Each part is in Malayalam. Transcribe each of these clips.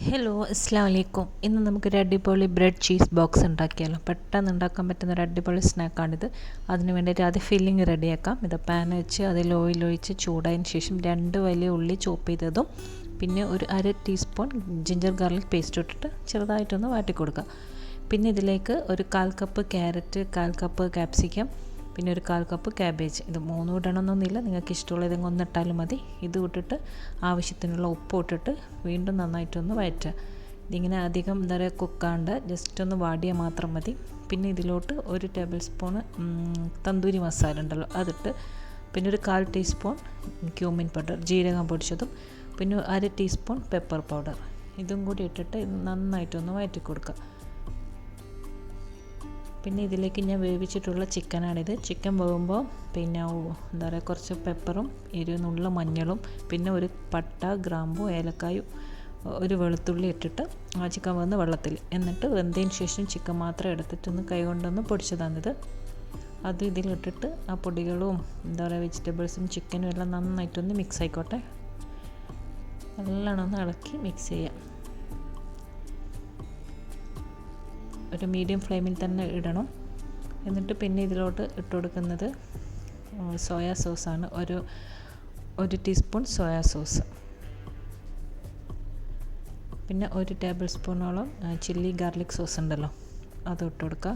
ഹലോ അസ്സലാമു അലൈക്കും. ഇന്ന് നമുക്കൊരു അടിപൊളി ബ്രെഡ് ചീസ് ബോക്സ് ഉണ്ടാക്കിയാലോ. പെട്ടെന്ന് ഉണ്ടാക്കാൻ പറ്റുന്ന ഒരു അടിപൊളി സ്നാക്കാണിത്. അതിന് വേണ്ടിയിട്ട് ആദ്യം ഫില്ലിങ് റെഡിയാക്കാം. ഇത് പാൻ വെച്ച് അതിൽ ഓയിൽ ഒഴിച്ച് ചൂടായതിന് ശേഷം 2 വലിയ ഉള്ളി ചോപ്പ് ചെയ്തതും പിന്നെ ഒരു 1/2 ടീസ്പൂൺ ജിഞ്ചർ ഗാർലിക് പേസ്റ്റ് ഇട്ടിട്ട് ചെറുതായിട്ടൊന്ന് വാട്ടി കൊടുക്കുക. പിന്നെ ഇതിലേക്ക് ഒരു 1/4 കപ്പ് ക്യാരറ്റ്, 1/4 കപ്പ് ക്യാപ്സിക്കം, പിന്നെ ഒരു 1/4 കപ്പ് ക്യാബേജ്. ഇത് 3 ഇടണമെന്നൊന്നുമില്ല, നിങ്ങൾക്ക് ഇഷ്ടമുള്ള ഏതെങ്കിലും ഒന്നിട്ടാലും മതി. ഇത് ഇട്ടിട്ട് ആവശ്യത്തിനുള്ള ഉപ്പ് ഇട്ടിട്ട് വീണ്ടും നന്നായിട്ടൊന്ന് വഴറ്റുക. ഇതിങ്ങനെ അധികം എന്താ പറയുക കുക്കാണ്ട്, ജസ്റ്റ് ഒന്ന് വാടിയാൽ മാത്രം മതി. പിന്നെ ഇതിലോട്ട് 1 ടേബിൾ സ്പൂൺ തന്തൂരി മസാല ഉണ്ടല്ലോ അതിട്ട്, പിന്നെ ഒരു 1/4 ടീസ്പൂൺ ക്യൂമിൻ പൗഡർ ജീരകം പൊടിച്ചതും, പിന്നെ 1/2 ടീസ്പൂൺ പെപ്പർ പൗഡർ ഇതും കൂടി ഇട്ടിട്ട് ഇത് നന്നായിട്ടൊന്ന് വഴറ്റി കൊടുക്കുക. പിന്നെ ഇതിലേക്ക് ഞാൻ വേവിച്ചിട്ടുള്ള ചിക്കനാണിത്. ചിക്കൻ വേകുമ്പോൾ പിന്നെ എന്താ പറയുക കുറച്ച് പെപ്പറും നുള്ള മഞ്ഞളും പിന്നെ ഒരു പട്ട, ഗ്രാമ്പു, ഏലക്കായും ഒരു വെളുത്തുള്ളി ഇട്ടിട്ട് ആ ചിക്കൻ വന്ന് വെള്ളത്തിൽ എന്നിട്ട് വെന്തതിന് ശേഷം ചിക്കൻ മാത്രം എടുത്തിട്ടൊന്ന് കൈ കൊണ്ടൊന്ന് പൊടിച്ചതാണിത്. അത് ഇതിലിട്ടിട്ട് ആ പൊടികളും എന്താ പറയുക വെജിറ്റബിൾസും ചിക്കനും എല്ലാം നന്നായിട്ടൊന്ന് മിക്സ് ആയിക്കോട്ടെ. നല്ലോണം ഒന്ന് ഇളക്കി മിക്സ് ചെയ്യാം. ഒരു മീഡിയം ഫ്ലെയിമിൽ തന്നെ ഇടണം. എന്നിട്ട് പിന്നെ ഇതിലോട്ട് ഇട്ട് കൊടുക്കുന്നത് സോയാ സോസാണ്. ഒരു ടീസ്പൂൺ സോയാ സോസ്, പിന്നെ 1 ടേബിൾ സ്പൂണോളം ചില്ലി ഗാർലിക് സോസ് ഉണ്ടല്ലോ അത് ഇട്ട് കൊടുക്കുക.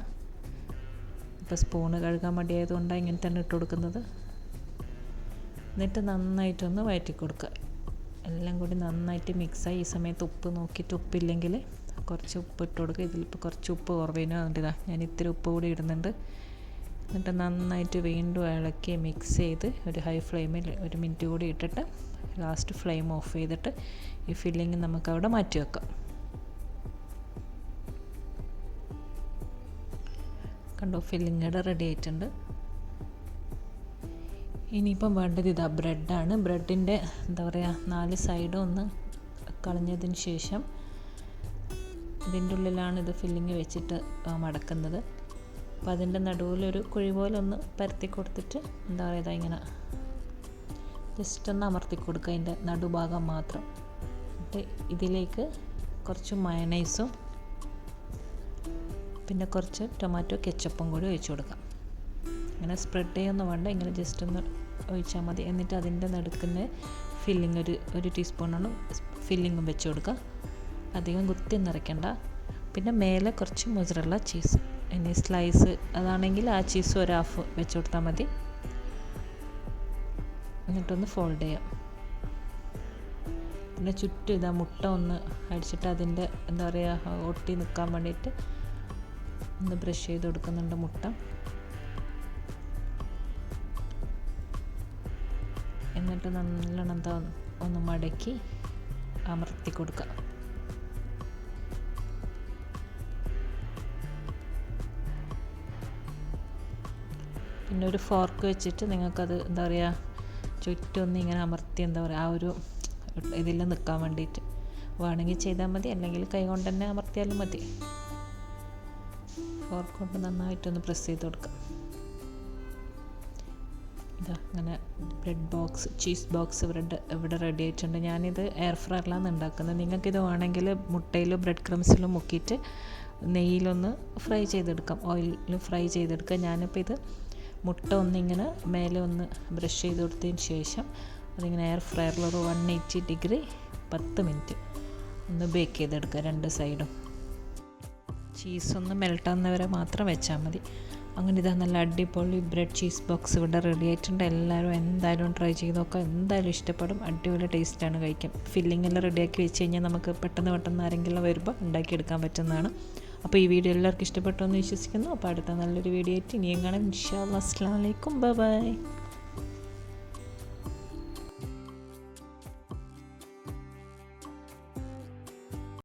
ഇപ്പോൾ സ്പൂണ് കഴുകാൻ മടിയായതുകൊണ്ടാണ് ഇങ്ങനെ തന്നെ ഇട്ട് കൊടുക്കുന്നത്. എന്നിട്ട് നന്നായിട്ടൊന്ന് വഴറ്റി കൊടുക്കുക. എല്ലാം കൂടി നന്നായിട്ട് മിക്സായി. ഈ സമയത്ത് ഉപ്പ് നോക്കിയിട്ട് ഉപ്പില്ലെങ്കിൽ കുറച്ച് ഉപ്പ് ഇട്ട് കൊടുക്കുക. ഇതിലിപ്പോൾ കുറച്ച് ഉപ്പ് കുറവിന് വേണ്ടിയതാണ് ഞാൻ ഇത്തിരി ഉപ്പ് കൂടി ഇടുന്നുണ്ട്. എന്നിട്ട് നന്നായിട്ട് വീണ്ടും ഇളക്കി മിക്സ് ചെയ്ത് ഒരു ഹൈ ഫ്ലെയിമിൽ 1 മിനിറ്റ് കൂടി ഇട്ടിട്ട് ലാസ്റ്റ് ഫ്ലെയിം ഓഫ് ചെയ്തിട്ട് ഈ ഫില്ലിങ് നമുക്ക് അവിടെ മാറ്റി വെക്കാം. കണ്ടോ, ഫില്ലിങ് ഇവിടെ റെഡി ആയിട്ടുണ്ട്. ഇനിയിപ്പം വേണ്ടത് ഇതാ ബ്രെഡാണ്. ബ്രെഡിൻ്റെ എന്താ പറയുക 4 സൈഡും ഒന്ന് കളഞ്ഞതിന് ശേഷം ഇതിൻ്റെ ഉള്ളിലാണ് ഇത് ഫില്ലിങ് വെച്ചിട്ട് മടക്കുന്നത്. അപ്പോൾ അതിൻ്റെ നടുവിലൊരു കുഴി പോലെ ഒന്ന് പരത്തി കൊടുത്തിട്ട് എന്താ പറയുക ഇങ്ങനെ ജസ്റ്റ് ഒന്ന് അമർത്തി കൊടുക്കുക അതിൻ്റെ നടുഭാഗം മാത്രം. എന്നിട്ട് ഇതിലേക്ക് കുറച്ച് മയണൈസും പിന്നെ കുറച്ച് ടൊമാറ്റോ കെച്ചപ്പും കൂടി ഒഴിച്ച് കൊടുക്കാം. ഇങ്ങനെ സ്പ്രെഡ് ചെയ്യൊന്നും വേണ്ട, ഇങ്ങനെ ജസ്റ്റ് ഒന്ന് ഒഴിച്ചാൽ മതി. എന്നിട്ട് അതിൻ്റെ നടുക്കുന്ന ഫില്ലിങ് ഒരു ടീസ്പൂണാണ് ഫില്ലിങ്ങും വെച്ച് കൊടുക്കുക. അധികം കുത്തി നിറയ്ക്കണ്ട. പിന്നെ മേലെ കുറച്ച് മൊസറല്ല ചീസ്, ഇനി സ്ലൈസ് അതാണെങ്കിൽ ആ ചീസ് ഒരു ഹാഫ് വെച്ച് കൊടുത്താൽ മതി. എന്നിട്ടൊന്ന് ഫോൾഡ് ചെയ്യാം. പിന്നെ ചുറ്റും ഇതാ മുട്ട ഒന്ന് അടിച്ചിട്ട് അതിൻ്റെ എന്താ പറയുക ഒട്ടി നിൽക്കാൻ വേണ്ടിയിട്ട് ഒന്ന് ബ്രഷ് ചെയ്ത് കൊടുക്കുന്നുണ്ട് മുട്ട. എന്നിട്ട് നല്ലോണം എന്താ ഒന്ന് മടക്കി അമർത്തി കൊടുക്കുക. പിന്നെ ഒരു ഫോർക്ക് വെച്ചിട്ട് നിങ്ങൾക്കത് എന്താ പറയുക ചുറ്റൊന്ന് ഇങ്ങനെ അമർത്തി എന്താ പറയുക ആ ഒരു ഇതിൽ നിൽക്കാൻ വേണ്ടിയിട്ട് വേണമെങ്കിൽ ചെയ്താൽ മതി, അല്ലെങ്കിൽ കൈ കൊണ്ട് തന്നെ അമർത്തിയാലും മതി. ഫോർക്ക് കൊണ്ട് നന്നായിട്ടൊന്ന് പ്രസ് ചെയ്ത് കൊടുക്കാം. ഇതാ അങ്ങനെ ബ്രെഡ് ബോക്സ് ചീസ് ബോക്സ് ഇവിടെ റെഡി ആയിട്ടുണ്ട്. ഞാനിത് എയർ ഫ്രയറിലാണ് ഉണ്ടാക്കുന്നത്. നിങ്ങൾക്കിത് വേണമെങ്കിൽ മുട്ടയിലും ബ്രെഡ് ക്രംസിലും മുക്കിയിട്ട് നെയ്യിലൊന്ന് ഫ്രൈ ചെയ്തെടുക്കാം, ഓയിലിൽ ഫ്രൈ ചെയ്തെടുക്കാം. ഞാനിപ്പോൾ ഇത് മുട്ട ഒന്നിങ്ങനെ മേലെ ഒന്ന് ബ്രഷ് ചെയ്ത് കൊടുത്തതിന് ശേഷം അതിങ്ങനെ എയർ ഫ്രയറിൽ ഒരു 180 ഡിഗ്രി 10 മിനിറ്റ് ഒന്ന് ബേക്ക് ചെയ്തെടുക്കുക 2 സൈഡും. ചീസൊന്ന് മെൽട്ടാകുന്നവരെ മാത്രം വെച്ചാൽ മതി. അങ്ങനെ ഇതാ നല്ല അടിപൊളി ബ്രെഡ് ചീസ് ബോക്സ് ഇവിടെ റെഡി ആയിട്ടുണ്ട്. എല്ലാവരും എന്തായാലും ട്രൈ ചെയ്ത് നോക്കാം, എന്തായാലും ഇഷ്ടപ്പെടും. അടിപൊളി ടേസ്റ്റാണ് കഴിക്കാൻ. ഫില്ലിംഗ് എല്ലാം റെഡിയാക്കി വെച്ച് കഴിഞ്ഞാൽ നമുക്ക് പെട്ടെന്ന് ആരെങ്കിലും വരുമ്പോൾ ഉണ്ടാക്കിയെടുക്കാൻ പറ്റുന്നതാണ്. അപ്പോൾ ഈ വീഡിയോ എല്ലാവർക്കും ഇഷ്ടപ്പെട്ടു എന്ന് വിശ്വസിക്കുന്നു. അപ്പോൾ അടുത്ത നല്ലൊരു വീഡിയോ ആയിട്ട് ഇനിയും കാണാം ഇൻഷാ അല്ലാഹ്. അസ്സലാമു അലൈക്കും, ബൈ ബൈ.